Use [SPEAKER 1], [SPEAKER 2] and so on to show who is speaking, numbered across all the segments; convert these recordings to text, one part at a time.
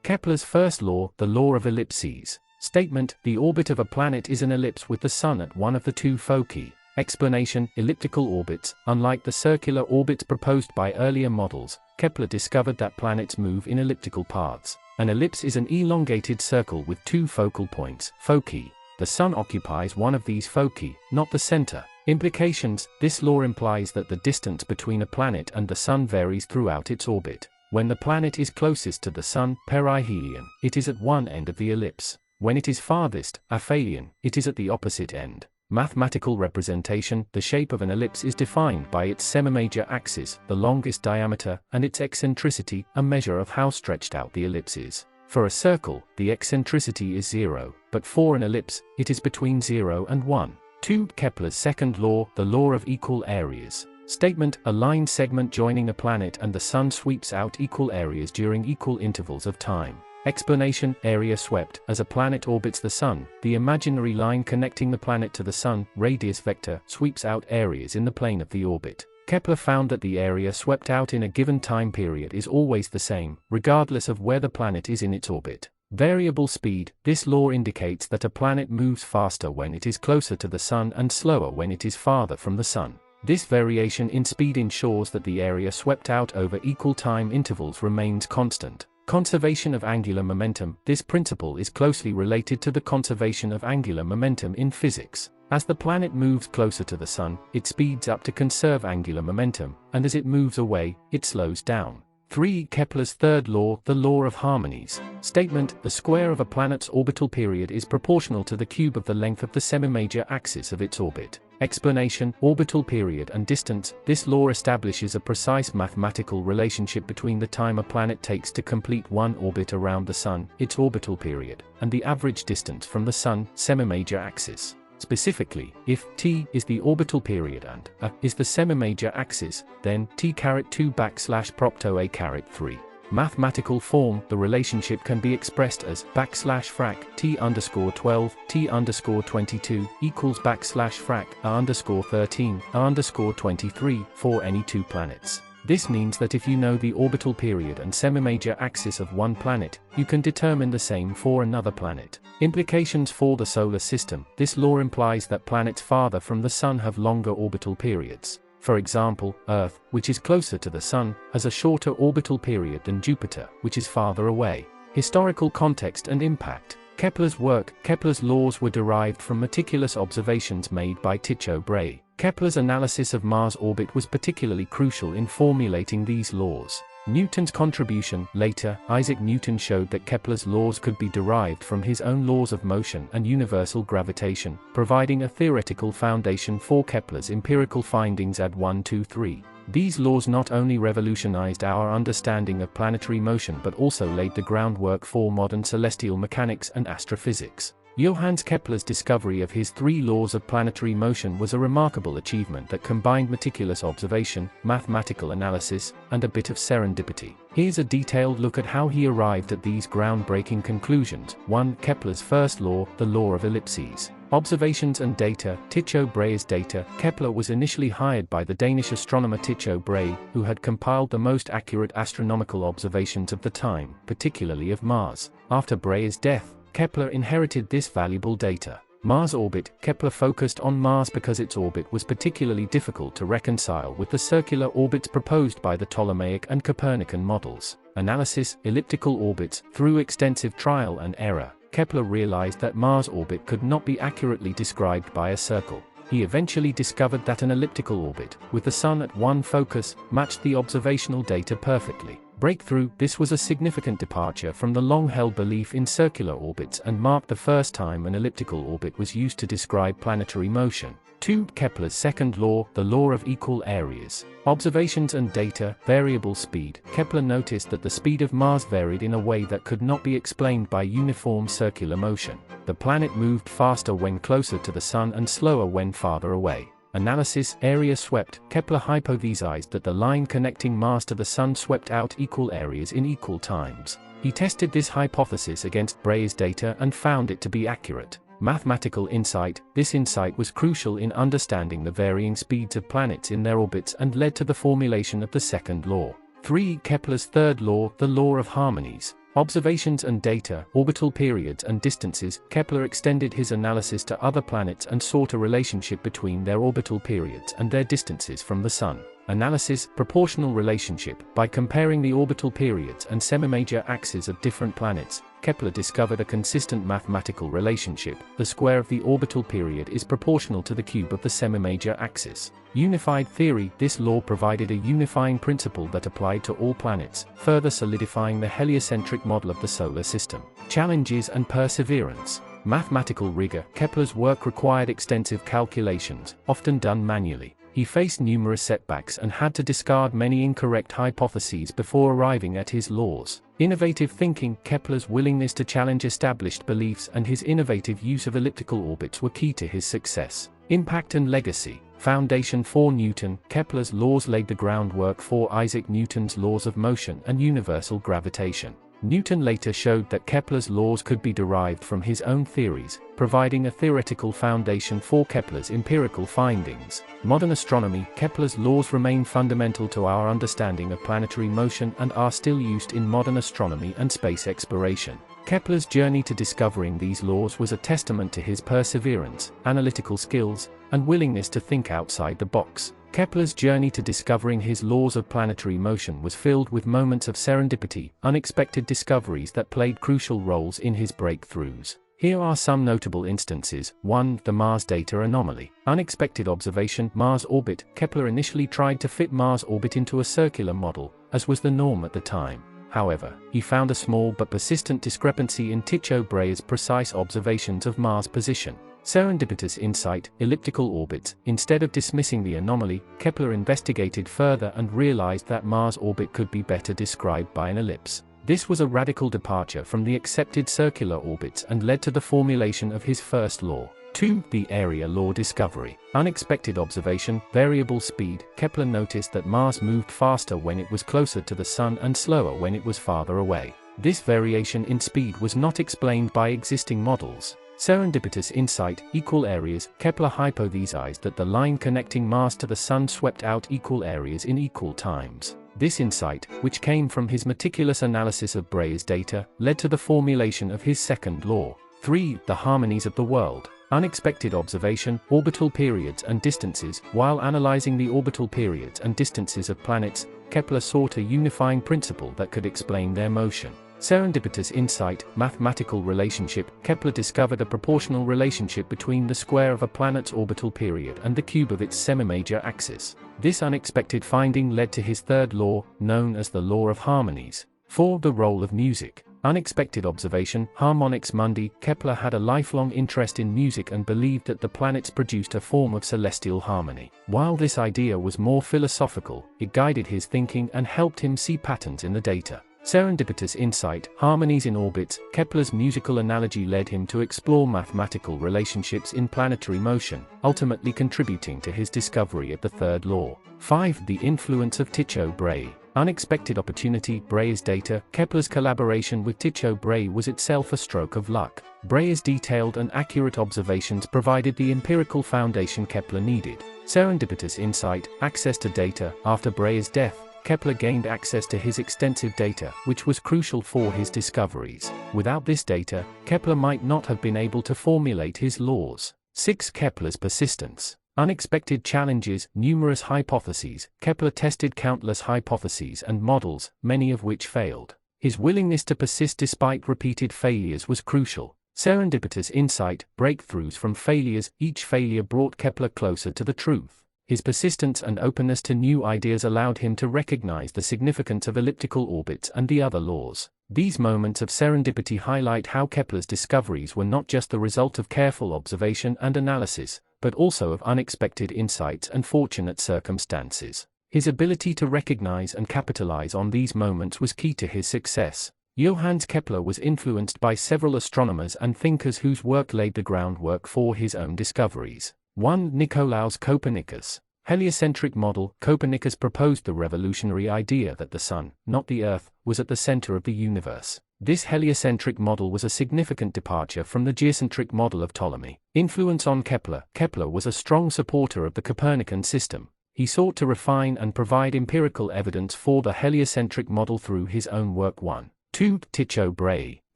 [SPEAKER 1] Kepler's first law, the law of ellipses. Statement: the orbit of a planet is an ellipse with the Sun at one of the two foci. Explanation: elliptical orbits. Unlike the circular orbits proposed by earlier models, Kepler discovered that planets move in elliptical paths. An ellipse is an elongated circle with two focal points, foci. The Sun occupies one of these foci, not the center. Implications: this law implies that the distance between a planet and the Sun varies throughout its orbit. When the planet is closest to the Sun, perihelion, it is at one end of the ellipse. When it is farthest, aphelion, it is at the opposite end. Mathematical representation: the shape of an ellipse is defined by its semimajor axis, the longest diameter, and its eccentricity, a measure of how stretched out the ellipse is. For a circle, the eccentricity is 0, but for an ellipse, it is between 0 and 1. 2. Kepler's second law, the law of equal areas. Statement: a line segment joining a planet and the Sun sweeps out equal areas during equal intervals of time. Explanation: area swept. As a planet orbits the Sun, the imaginary line connecting the planet to the Sun, radius vector, sweeps out areas in the plane of the orbit. Kepler found that the area swept out in a given time period is always the same, regardless of where the planet is in its orbit. Variable speed. This law indicates that a planet moves faster when it is closer to the Sun and slower when it is farther from the Sun. This variation in speed ensures that the area swept out over equal time intervals remains constant. Conservation of angular momentum. This principle is closely related to the conservation of angular momentum in physics. As the planet moves closer to the Sun, it speeds up to conserve angular momentum, and as it moves away, it slows down. 3. Kepler's third law, the law of harmonies. Statement: the square of a planet's orbital period is proportional to the cube of the length of the semimajor axis of its orbit. Explanation: orbital period and distance. This law establishes a precise mathematical relationship between the time a planet takes to complete one orbit around the Sun, its orbital period, and the average distance from the Sun, semimajor axis. Specifically, if t is the orbital period and a is the semimajor axis, then t(2)/propto a(3). Mathematical form: the relationship can be expressed as \frac t_12 t_22 equals \frac a_13 a_23 for any two planets. This means that if you know the orbital period and semimajor axis of one planet, you can determine the same for another planet. Implications for the solar system: this law implies that planets farther from the Sun have longer orbital periods. For example, Earth, which is closer to the Sun, has a shorter orbital period than Jupiter, which is farther away. Historical context and impact. Kepler's work. Kepler's laws were derived from meticulous observations made by Tycho Brahe. Kepler's analysis of Mars' orbit was particularly crucial in formulating these laws. Newton's contribution. Later, Isaac Newton showed that Kepler's laws could be derived from his own laws of motion and universal gravitation, providing a theoretical foundation for Kepler's empirical findings ad 1, 2, 3. These laws not only revolutionized our understanding of planetary motion but also laid the groundwork for modern celestial mechanics and astrophysics. Johannes Kepler's discovery of his three laws of planetary motion was a remarkable achievement that combined meticulous observation, mathematical analysis, and a bit of serendipity. Here's a detailed look at how he arrived at these groundbreaking conclusions. 1. Kepler's first law, the law of ellipses. Observations and data. Tycho Brahe's data. Kepler was initially hired by the Danish astronomer Tycho Brahe, who had compiled the most accurate astronomical observations of the time, particularly of Mars. After Brahe's death, Kepler inherited this valuable data. Mars orbit. Kepler focused on Mars because its orbit was particularly difficult to reconcile with the circular orbits proposed by the Ptolemaic and Copernican models. Analysis. Elliptical orbits. Through extensive trial and error, Kepler realized that Mars' orbit could not be accurately described by a circle. He eventually discovered that an elliptical orbit, with the Sun at one focus, matched the observational data perfectly. Breakthrough. This was a significant departure from the long-held belief in circular orbits and marked the first time an elliptical orbit was used to describe planetary motion. 2. Kepler's second law, the law of equal areas. Observations and data. Variable speed. Kepler noticed that the speed of Mars varied in a way that could not be explained by uniform circular motion. The planet moved faster when closer to the Sun and slower when farther away. Analysis. Area swept. Kepler hypothesized that the line connecting Mars to the Sun swept out equal areas in equal times. He tested this hypothesis against Brahe's data and found it to be accurate. Mathematical insight. This insight was crucial in understanding the varying speeds of planets in their orbits and led to the formulation of the second law. 3. Kepler's third law, the law of harmonies. Observations and data, orbital periods and distances. Kepler extended his analysis to other planets and sought a relationship between their orbital periods and their distances from the Sun. Analysis, proportional relationship. By comparing the orbital periods and semimajor axes of different planets, Kepler discovered a consistent mathematical relationship. The square of the orbital period is proportional to the cube of the semimajor axis. Unified theory. This law provided a unifying principle that applied to all planets, further solidifying the heliocentric model of the solar system. Challenges and perseverance. Mathematical rigor. Kepler's work required extensive calculations, often done manually. He faced numerous setbacks and had to discard many incorrect hypotheses before arriving at his laws. Innovative thinking. Kepler's willingness to challenge established beliefs and his innovative use of elliptical orbits were key to his success. Impact and legacy. Foundation for Newton. Kepler's laws laid the groundwork for Isaac Newton's laws of motion and universal gravitation. Newton later showed that Kepler's laws could be derived from his own theories, providing a theoretical foundation for Kepler's empirical findings. Modern astronomy. Kepler's laws remain fundamental to our understanding of planetary motion and are still used in modern astronomy and space exploration. Kepler's journey to discovering these laws was a testament to his perseverance, analytical skills, and willingness to think outside the box. Kepler's journey to discovering his laws of planetary motion was filled with moments of serendipity, unexpected discoveries that played crucial roles in his breakthroughs. Here are some notable instances. 1. The Mars data anomaly. Unexpected observation. Mars orbit. Kepler initially tried to fit Mars orbit into a circular model, as was the norm at the time. However, he found a small but persistent discrepancy in Tycho Brahe's precise observations of Mars' position. Serendipitous insight. Elliptical orbits. Instead of dismissing the anomaly, Kepler investigated further and realized that Mars' orbit could be better described by an ellipse. This was a radical departure from the accepted circular orbits and led to the formulation of his first law. 2. The area law discovery. Unexpected observation. Variable speed. Kepler noticed that Mars moved faster when it was closer to the Sun and slower when it was farther away. This variation in speed was not explained by existing models. Serendipitous insight. Equal areas. Kepler hypothesized that the line connecting Mars to the Sun swept out equal areas in equal times. This insight, which came from his meticulous analysis of Brahe's data, led to the formulation of his second law. 3. The harmonies of the world. Unexpected observation. Orbital periods and distances. While analyzing the orbital periods and distances of planets, Kepler sought a unifying principle that could explain their motion. Serendipitous insight. Mathematical relationship. Kepler discovered a proportional relationship between the square of a planet's orbital period and the cube of its semimajor axis. This unexpected finding led to his third law, known as the law of harmonies. 4. The role of music. Unexpected observation. Harmonics mundi. Kepler had a lifelong interest in music and believed that the planets produced a form of celestial harmony. While this idea was more philosophical, it guided his thinking and helped him see patterns in the data. Serendipitous insight. Harmonies in orbits. Kepler's musical analogy led him to explore mathematical relationships in planetary motion, ultimately contributing to his discovery of the third law. 5. The influence of Tycho Brahe. Unexpected opportunity. Brahe's data. Kepler's collaboration with Tycho Brahe was itself a stroke of luck. Brahe's detailed and accurate observations provided the empirical foundation Kepler needed. Serendipitous insight. Access to data. After Brahe's death, Kepler gained access to his extensive data, which was crucial for his discoveries. Without this data, Kepler might not have been able to formulate his laws. 6. Kepler's persistence. Unexpected challenges. Numerous hypotheses. Kepler tested countless hypotheses and models, many of which failed. His willingness to persist despite repeated failures was crucial. Serendipitous insight. Breakthroughs from failures. Each failure brought Kepler closer to the truth. His persistence and openness to new ideas allowed him to recognize the significance of elliptical orbits and the other laws. These moments of serendipity highlight how Kepler's discoveries were not just the result of careful observation and analysis, but also of unexpected insights and fortunate circumstances. His ability to recognize and capitalize on these moments was key to his success. Johannes Kepler was influenced by several astronomers and thinkers whose work laid the groundwork for his own discoveries. 1. Nicolaus Copernicus. Heliocentric model. Copernicus proposed the revolutionary idea that the Sun, not the Earth, was at the center of the universe. This heliocentric model was a significant departure from the geocentric model of Ptolemy. Influence on Kepler. Kepler was a strong supporter of the Copernican system. He sought to refine and provide empirical evidence for the heliocentric model through his own work. 1. 2. Tycho Brahe.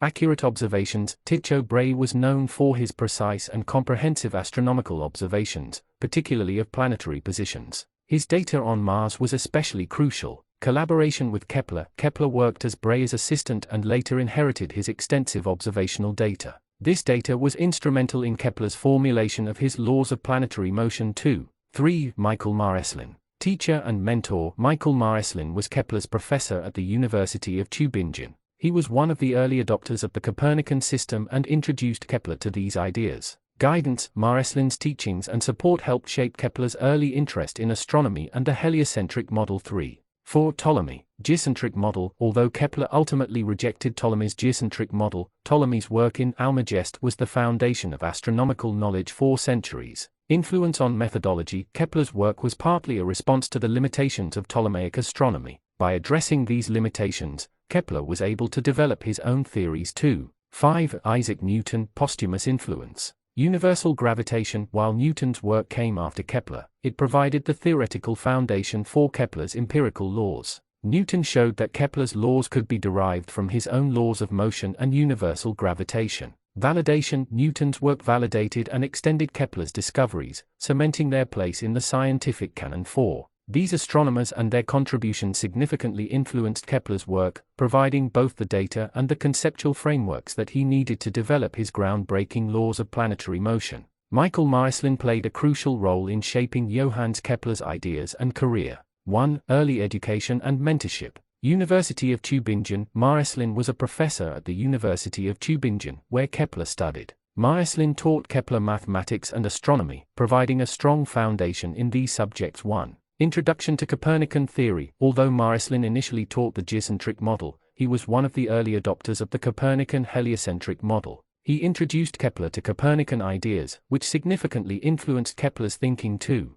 [SPEAKER 1] Accurate observations. Tycho Brahe was known for his precise and comprehensive astronomical observations, particularly of planetary positions. His data on Mars was especially crucial. Collaboration with Kepler. Kepler worked as Brahe's assistant and later inherited his extensive observational data. This data was instrumental in Kepler's formulation of his laws of planetary motion. 2. 3. Michael Mareslin. Teacher and mentor. Michael Mareslin was Kepler's professor at the University of Tübingen. He was one of the early adopters of the Copernican system and introduced Kepler to these ideas. Guidance. Mareslin's teachings and support helped shape Kepler's early interest in astronomy and the heliocentric model. 3. 4. Ptolemy. Geocentric model. Although Kepler ultimately rejected Ptolemy's geocentric model, Ptolemy's work in Almagest was the foundation of astronomical knowledge for centuries. Influence on methodology. Kepler's work was partly a response to the limitations of Ptolemaic astronomy. By addressing these limitations, Kepler was able to develop his own theories. 2. 5. Isaac Newton. Posthumous influence. Universal gravitation. While Newton's work came after Kepler, it provided the theoretical foundation for Kepler's empirical laws. Newton showed that Kepler's laws could be derived from his own laws of motion and universal gravitation. Validation. Newton's work validated and extended Kepler's discoveries, cementing their place in the scientific canon. 4. These astronomers and their contributions significantly influenced Kepler's work, providing both the data and the conceptual frameworks that he needed to develop his groundbreaking laws of planetary motion. Michael Mareslin played a crucial role in shaping Johannes Kepler's ideas and career. 1. Early education and mentorship. University of Tübingen. Mareslin was a professor at the University of Tübingen, where Kepler studied. Mareslin taught Kepler mathematics and astronomy, providing a strong foundation in these subjects. 1. Introduction to Copernican theory. Although Mareslin initially taught the geocentric model, he was one of the early adopters of the Copernican heliocentric model. He introduced Kepler to Copernican ideas, which significantly influenced Kepler's thinking. 2.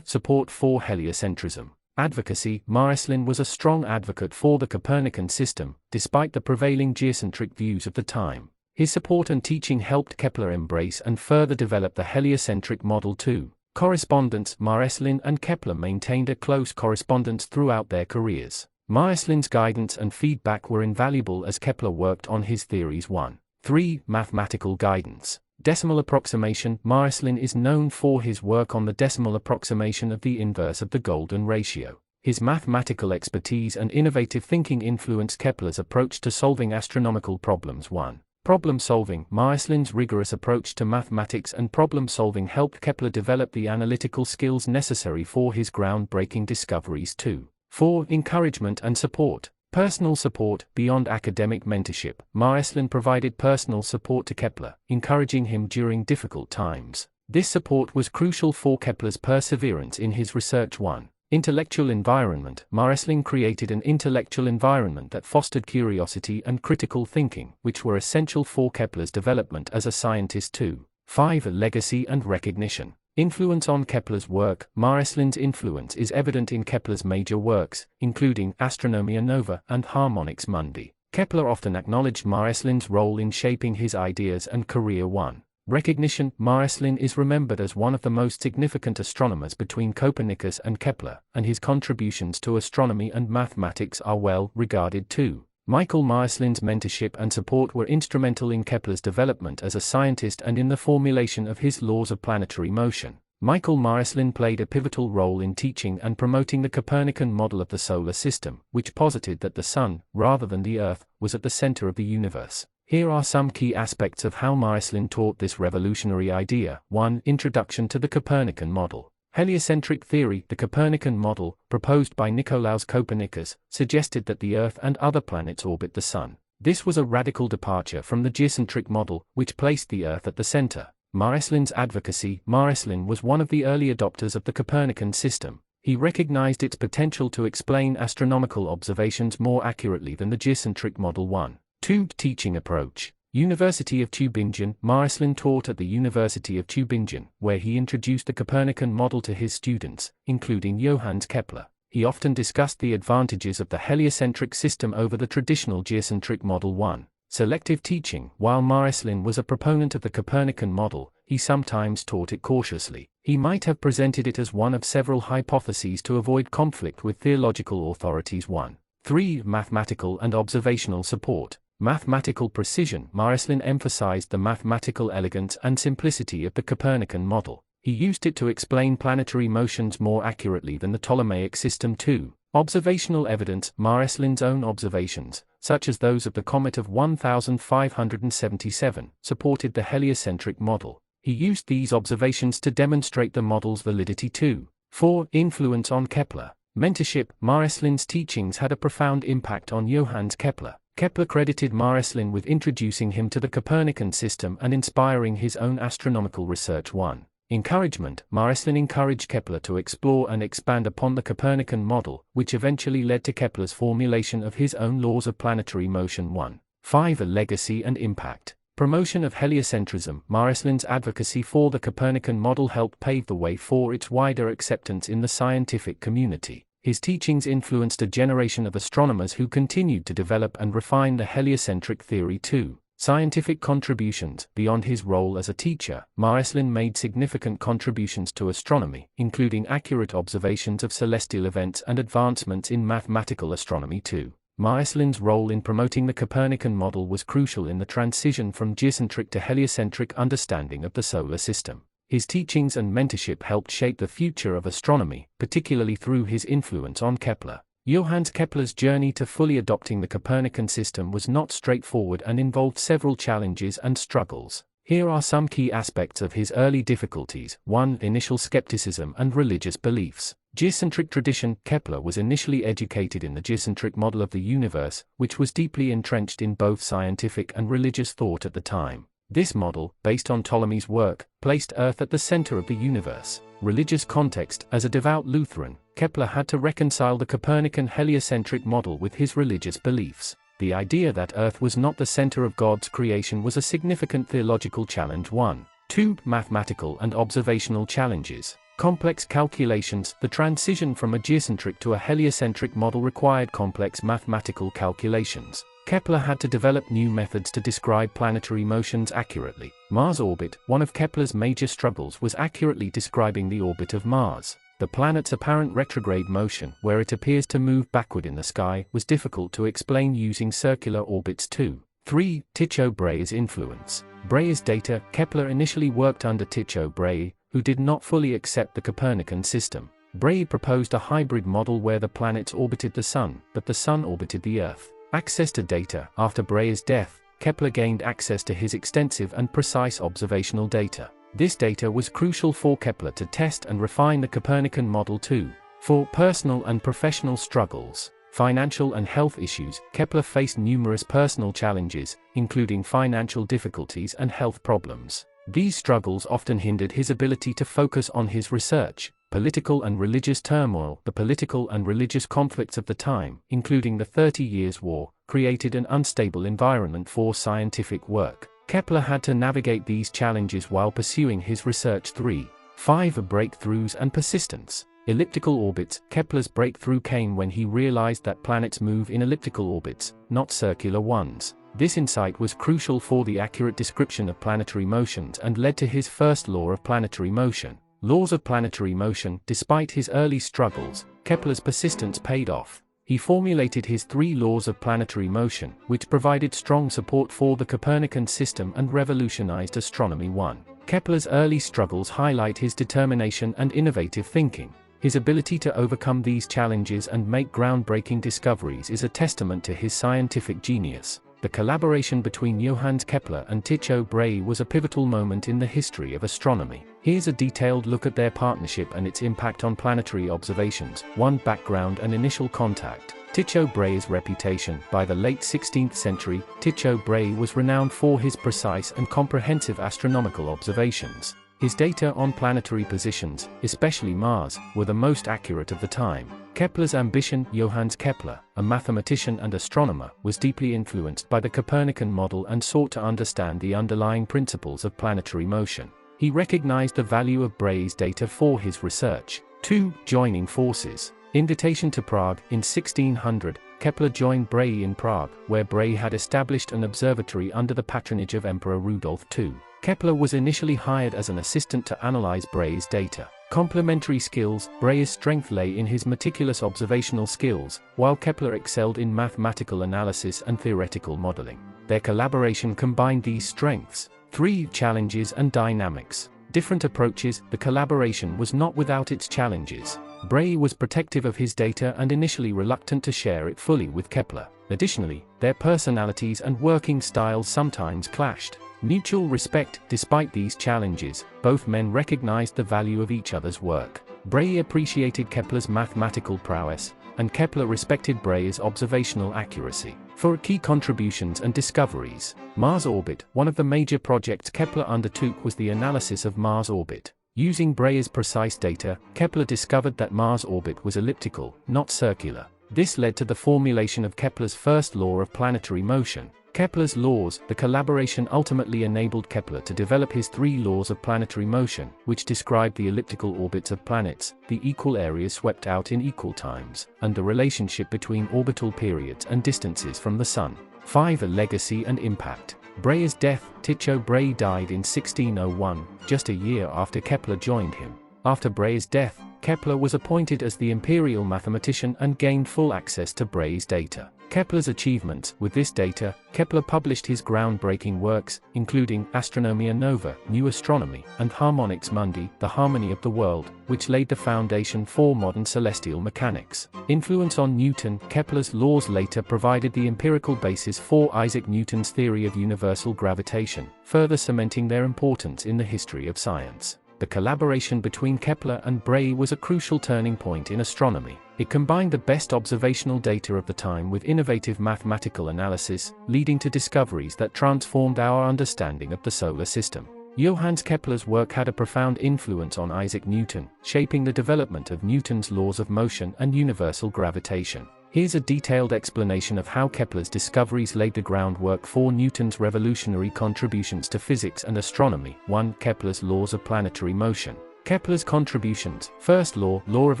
[SPEAKER 1] Support for heliocentrism. Advocacy. Mareslin was a strong advocate for the Copernican system, despite the prevailing geocentric views of the time. His support and teaching helped Kepler embrace and further develop the heliocentric model. 2. Correspondence. Mareslin and Kepler maintained a close correspondence throughout their careers. Mareslin's guidance and feedback were invaluable as Kepler worked on his theories. 1. 3. Mathematical guidance. Decimal approximation. Mareslin is known for his work on the decimal approximation of the inverse of the golden ratio. His mathematical expertise and innovative thinking influenced Kepler's approach to solving astronomical problems. 1. Problem solving. Mareslin's rigorous approach to mathematics and problem solving helped Kepler develop the analytical skills necessary for his groundbreaking discoveries. 2. 4. Encouragement and support. Personal support. Beyond academic mentorship, Mareslin provided personal support to Kepler, encouraging him during difficult times. This support was crucial for Kepler's perseverance in his research. 1. Intellectual environment. Mareslin created an intellectual environment that fostered curiosity and critical thinking, which were essential for Kepler's development as a scientist. 2. 5. Legacy and recognition. Influence on Kepler's work. Mareslin's influence is evident in Kepler's major works, including Astronomia Nova and Harmonics Mundi. Kepler often acknowledged Mareslin's role in shaping his ideas and career. 1. Recognition. Mareslin is remembered as one of the most significant astronomers between Copernicus and Kepler, and his contributions to astronomy and mathematics are well regarded. 2. Michael Mareslin's mentorship and support were instrumental in Kepler's development as a scientist and in the formulation of his laws of planetary motion. Michael Mareslin played a pivotal role in teaching and promoting the Copernican model of the solar system, which posited that the Sun, rather than the Earth, was at the center of the universe. Here are some key aspects of how Mareslin taught this revolutionary idea. 1. Introduction to the Copernican model. Heliocentric theory. The Copernican model, proposed by Nicolaus Copernicus, suggested that the Earth and other planets orbit the Sun. This was a radical departure from the geocentric model, which placed the Earth at the center. Mareslin's advocacy. Mareslin was one of the early adopters of the Copernican system. He recognized its potential to explain astronomical observations more accurately than the geocentric model. 1. 2. Teaching approach. University of Tübingen. Mareslin taught at the University of Tübingen, where he introduced the Copernican model to his students, including Johannes Kepler. He often discussed the advantages of the heliocentric system over the traditional geocentric model. 1. Selective teaching. While Mareslin was a proponent of the Copernican model, he sometimes taught it cautiously. He might have presented it as one of several hypotheses to avoid conflict with theological authorities. 1. 3. Mathematical and observational support. Mathematical precision. Marsden emphasized the mathematical elegance and simplicity of the Copernican model. He used it to explain planetary motions more accurately than the Ptolemaic system. 2. Observational evidence. Marsden's own observations, such as those of the comet of 1577, supported the heliocentric model. He used these observations to demonstrate the model's validity. 2. 4. Influence on Kepler. Mentorship. Marsden's teachings had a profound impact on Johannes Kepler. Kepler credited Marsden with introducing him to the Copernican system and inspiring his own astronomical research. 1. Encouragement. Marsden encouraged Kepler to explore and expand upon the Copernican model, which eventually led to Kepler's formulation of his own laws of planetary motion. 1. 5. A legacy and impact. Promotion of heliocentrism. Marsden's advocacy for the Copernican model helped pave the way for its wider acceptance in the scientific community. His teachings influenced a generation of astronomers who continued to develop and refine the heliocentric theory. 2. Scientific contributions. Beyond his role as a teacher, Marsden made significant contributions to astronomy, including accurate observations of celestial events and advancements in mathematical astronomy. 2. Marsden's role in promoting the Copernican model was crucial in the transition from geocentric to heliocentric understanding of the solar system. His teachings and mentorship helped shape the future of astronomy, particularly through his influence on Kepler. Johannes Kepler's journey to fully adopting the Copernican system was not straightforward and involved several challenges and struggles. Here are some key aspects of his early difficulties. 1. Initial skepticism and religious beliefs. Geocentric tradition. Kepler was initially educated in the geocentric model of the universe, which was deeply entrenched in both scientific and religious thought at the time. This model, based on Ptolemy's work, placed Earth at the center of the universe. Religious context. As a devout Lutheran, Kepler had to reconcile the Copernican heliocentric model with his religious beliefs. The idea that Earth was not the center of God's creation was a significant theological challenge. 1. 2. Mathematical and observational challenges. Complex calculations. The transition from a geocentric to a heliocentric model required complex mathematical calculations. Kepler had to develop new methods to describe planetary motions accurately. Mars orbit. One of Kepler's major struggles was accurately describing the orbit of Mars. The planet's apparent retrograde motion, where it appears to move backward in the sky, was difficult to explain using circular orbits. 2. 3. Tycho Brahe's influence. Brahe's data. Kepler initially worked under Tycho Brahe, who did not fully accept the Copernican system. Brahe proposed a hybrid model where the planets orbited the Sun, but the Sun orbited the Earth. Access to data. After Brahe's death, Kepler gained access to his extensive and precise observational data. This data was crucial for Kepler to test and refine the Copernican model. 2. 4. Personal and professional struggles. Financial and health issues. Kepler faced numerous personal challenges, including financial difficulties and health problems. These struggles often hindered his ability to focus on his research. Political and religious turmoil. The political and religious conflicts of the time, including the 30 Years' War, created an unstable environment for scientific work. Kepler had to navigate these challenges while pursuing his research. 3. 5. Breakthroughs and persistence. Elliptical orbits. Kepler's breakthrough came when he realized that planets move in elliptical orbits, not circular ones. This insight was crucial for the accurate description of planetary motions and led to his first law of planetary motion. Laws of planetary motion. Despite his early struggles, Kepler's persistence paid off. He formulated his 3 laws of planetary motion, which provided strong support for the Copernican system and revolutionized astronomy. 1. Kepler's early struggles highlight his determination and innovative thinking. His ability to overcome these challenges and make groundbreaking discoveries is a testament to his scientific genius. The collaboration between Johannes Kepler and Tycho Brahe was a pivotal moment in the history of astronomy. Here's a detailed look at their partnership and its impact on planetary observations. 1. Background and initial contact. Tycho Brahe's reputation. By the late 16th century, Tycho Brahe was renowned for his precise and comprehensive astronomical observations. His data on planetary positions, especially Mars, were the most accurate of the time. Kepler's ambition. Johannes Kepler, a mathematician and astronomer, was deeply influenced by the Copernican model and sought to understand the underlying principles of planetary motion. He recognized the value of Brahe's data for his research. 2. Joining forces. Invitation to Prague. In 1600, Kepler joined Brahe in Prague, where Brahe had established an observatory under the patronage of Emperor Rudolf II. Kepler was initially hired as an assistant to analyze Brahe's data. Complementary skills: Brahe's strength lay in his meticulous observational skills, while Kepler excelled in mathematical analysis and theoretical modeling. Their collaboration combined these strengths. 3. Challenges and dynamics. Different approaches: the collaboration was not without its challenges. Brahe was protective of his data and initially reluctant to share it fully with Kepler. Additionally, their personalities and working styles sometimes clashed. Mutual respect: despite these challenges, both men recognized the value of each other's work. Brahe appreciated Kepler's mathematical prowess, and Kepler respected Brahe's observational accuracy. For key contributions and discoveries: Mars orbit. One of the major projects Kepler undertook was the analysis of Mars orbit. Using Brahe's precise data, Kepler discovered that Mars orbit was elliptical, not circular. This led to the formulation of Kepler's first law of planetary motion. Kepler's laws. The collaboration ultimately enabled Kepler to develop his 3 laws of planetary motion, which described the elliptical orbits of planets, the equal areas swept out in equal times, and the relationship between orbital periods and distances from the Sun. 5. A legacy and impact. Brahe's death. Tycho Brahe died in 1601, just a year after Kepler joined him. After Brahe's death, Kepler was appointed as the imperial mathematician and gained full access to Brahe's data. Kepler's achievements. With this data, Kepler published his groundbreaking works, including Astronomia Nova, New Astronomy, and Harmonics Mundi, The Harmony of the World, which laid the foundation for modern celestial mechanics. Influence on Newton. Kepler's laws later provided the empirical basis for Isaac Newton's theory of universal gravitation, further cementing their importance in the history of science. The collaboration between Kepler and Brahe was a crucial turning point in astronomy. It combined the best observational data of the time with innovative mathematical analysis, leading to discoveries that transformed our understanding of the solar system. Johannes Kepler's work had a profound influence on Isaac Newton, shaping the development of Newton's laws of motion and universal gravitation. Here's a detailed explanation of how Kepler's discoveries laid the groundwork for Newton's revolutionary contributions to physics and astronomy. 1. Kepler's laws of planetary motion. Kepler's contributions. First law, law of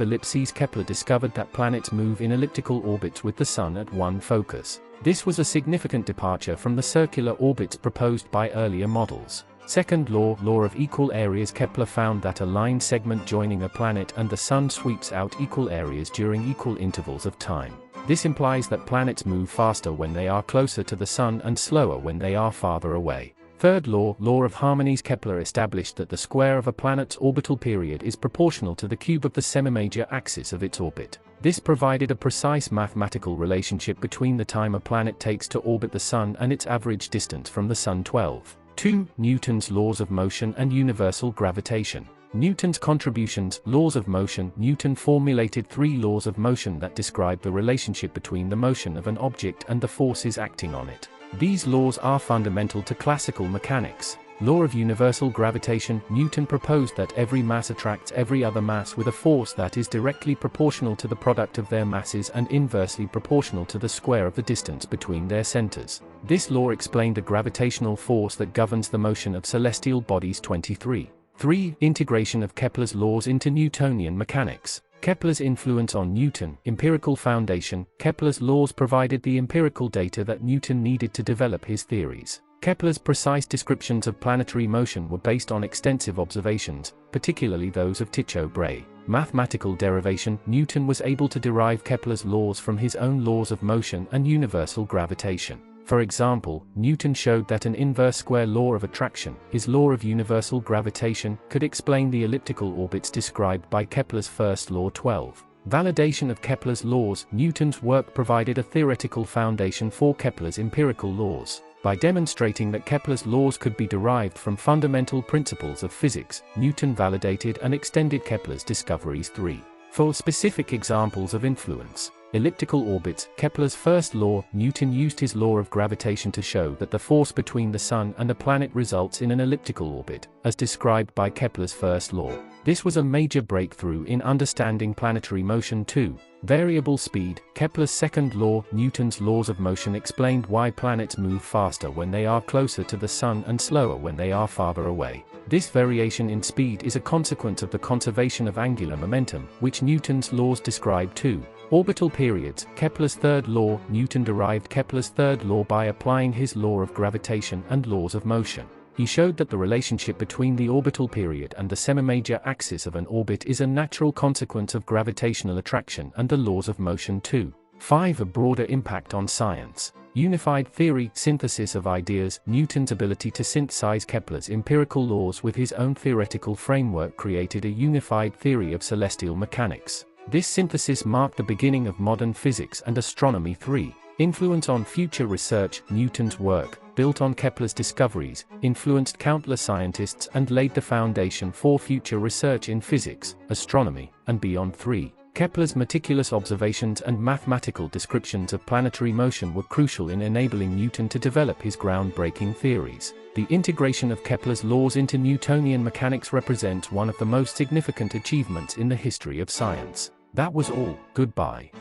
[SPEAKER 1] ellipses. Kepler discovered that planets move in elliptical orbits with the Sun at one focus. This was a significant departure from the circular orbits proposed by earlier models. Second law, law of equal areas. Kepler found that a line segment joining a planet and the Sun sweeps out equal areas during equal intervals of time. This implies that planets move faster when they are closer to the Sun and slower when they are farther away. Third law, law of harmonies. Kepler established that the square of a planet's orbital period is proportional to the cube of the semimajor axis of its orbit. This provided a precise mathematical relationship between the time a planet takes to orbit the Sun and its average distance from the Sun. 12. 2. Newton's laws of motion and universal gravitation. Newton's contributions. Laws of motion. Newton formulated 3 laws of motion that describe the relationship between the motion of an object and the forces acting on it. These laws are fundamental to classical mechanics. Law of universal gravitation. Newton proposed that every mass attracts every other mass with a force that is directly proportional to the product of their masses and inversely proportional to the square of the distance between their centers. This law explained the gravitational force that governs the motion of celestial bodies. 23. 3. Integration of Kepler's laws into Newtonian mechanics. Kepler's influence on Newton. Empirical foundation. Kepler's laws provided the empirical data that Newton needed to develop his theories. Kepler's precise descriptions of planetary motion were based on extensive observations, particularly those of Tycho Brahe. Mathematical derivation. Newton was able to derive Kepler's laws from his own laws of motion and universal gravitation. For example, Newton showed that an inverse square law of attraction, his law of universal gravitation, could explain the elliptical orbits described by Kepler's first law. 12. Validation of Kepler's laws. Newton's work provided a theoretical foundation for Kepler's empirical laws. By demonstrating that Kepler's laws could be derived from fundamental principles of physics, Newton validated and extended Kepler's discoveries. 3. 4. Specific examples of influence. Elliptical orbits. Kepler's first law. Newton used his law of gravitation to show that the force between the Sun and a planet results in an elliptical orbit, as described by Kepler's first law. This was a major breakthrough in understanding planetary motion. 2. Variable speed. Kepler's second law. Newton's laws of motion explained why planets move faster when they are closer to the Sun and slower when they are farther away. This variation in speed is a consequence of the conservation of angular momentum, which Newton's laws describe. 2. Orbital periods. Kepler's third law. Newton derived Kepler's third law by applying his law of gravitation and laws of motion. He showed that the relationship between the orbital period and the semimajor axis of an orbit is a natural consequence of gravitational attraction and the laws of motion too. 5. A broader impact on science. Unified theory, synthesis of ideas. Newton's ability to synthesize Kepler's empirical laws with his own theoretical framework created a unified theory of celestial mechanics. This synthesis marked the beginning of modern physics and astronomy. 3. Influence on future research. Newton's work, built on Kepler's discoveries, influenced countless scientists and laid the foundation for future research in physics, astronomy, and beyond. 3. Kepler's meticulous observations and mathematical descriptions of planetary motion were crucial in enabling Newton to develop his groundbreaking theories. The integration of Kepler's laws into Newtonian mechanics represents one of the most significant achievements in the history of science. That was all. Goodbye.